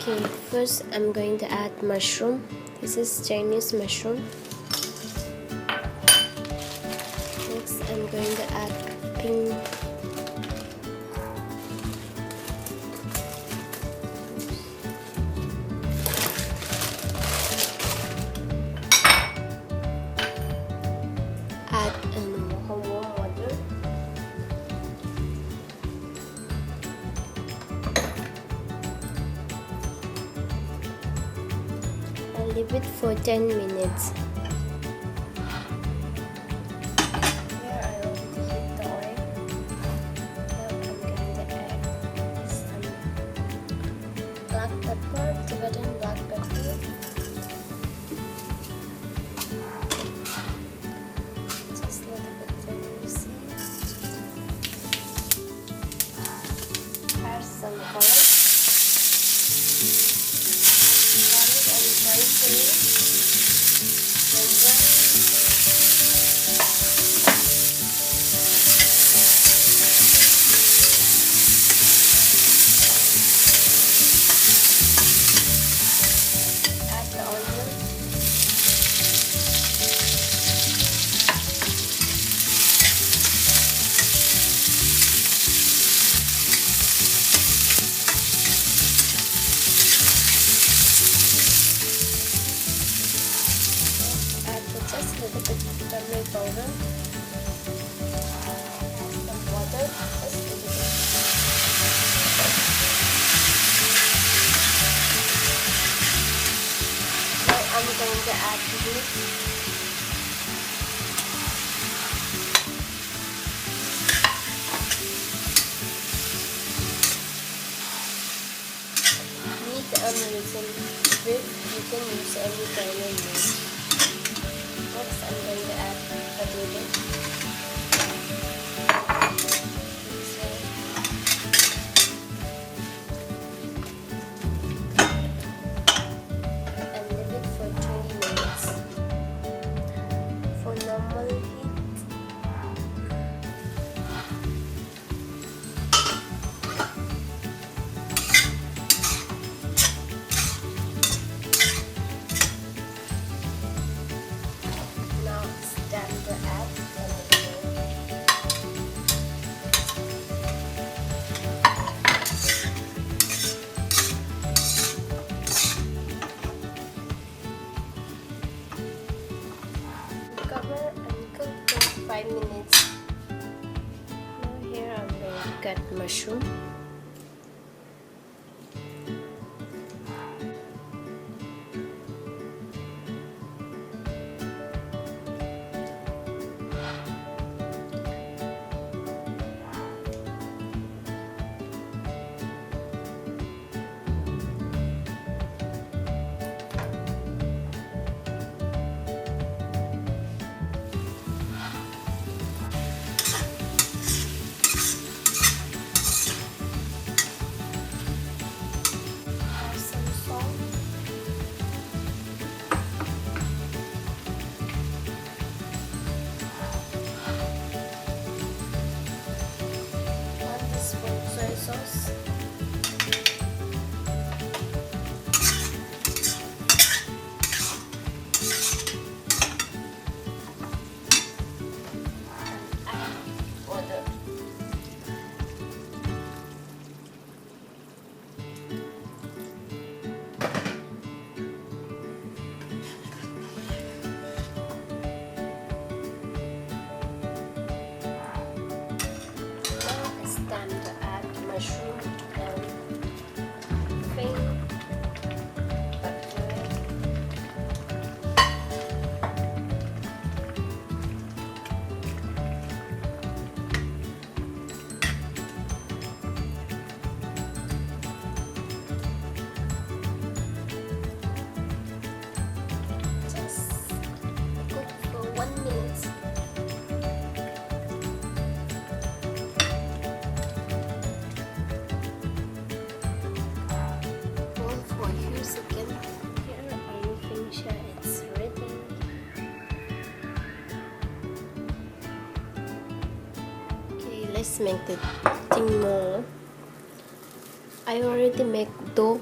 Okay, first I'm going to add mushroom. This is Chinese mushroom. Next I'm going to add pink. Add warm water. And leave it for 10 minutes. Here I already heat the oil. Now I'm going to add some black pepper, Tibetan black pepper. Just a little bit very seed. Add some garlic. Garlic and parsley. Ginger. Add the onion. Add just a little bit of turmeric powder. Add some water, just a little bit. Now I'm going to add meat. Meat I'm using beef. You can use any kind of meat. Next, I'm going to add potato. And leave it for 20 minutes. For normal heat, now it's time to add tomato. Cover and cook for 5 minutes. Now here I'm going to cut mushroom. Add some salt. One teaspoon soy sauce. Add water. Now it's time to add mushroom and pink pepper. Just cook for 1 minute. Hold for a few seconds. Here are you finish it. It's ready. Okay, let's make the thing more. I already make dough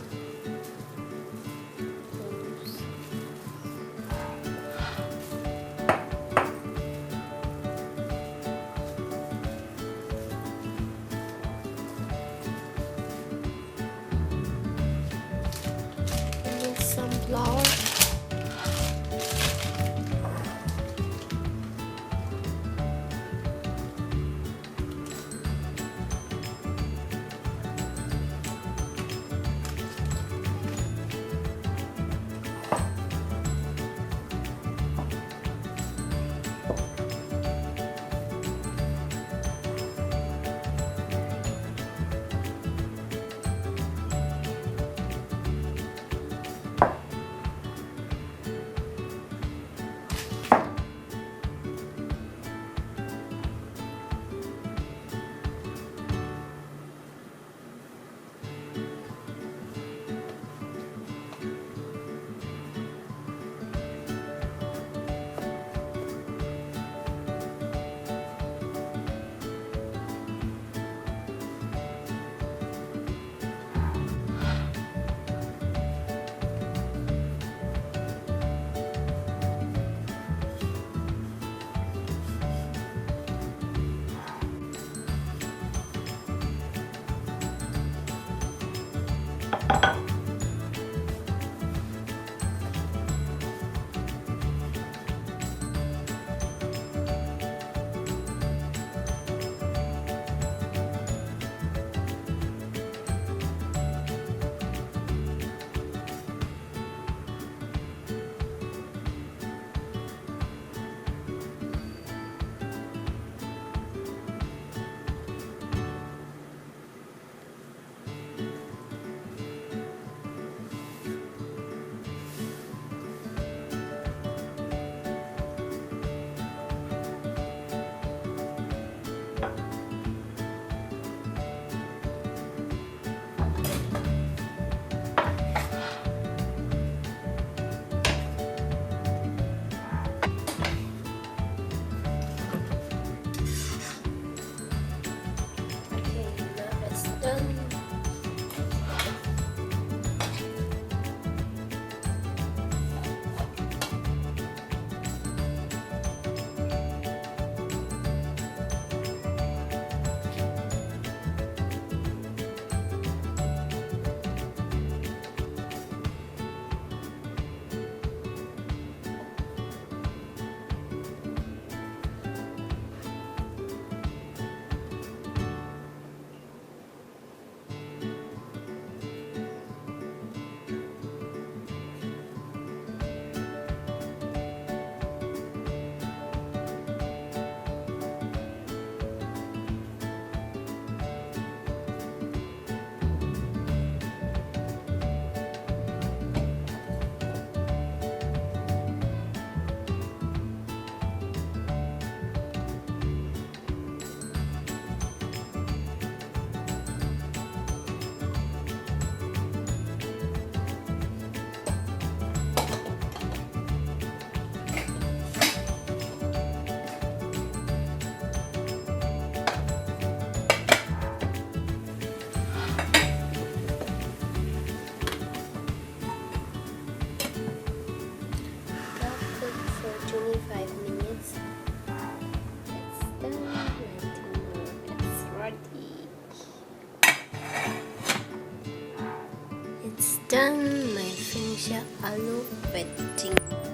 done my finished aloo with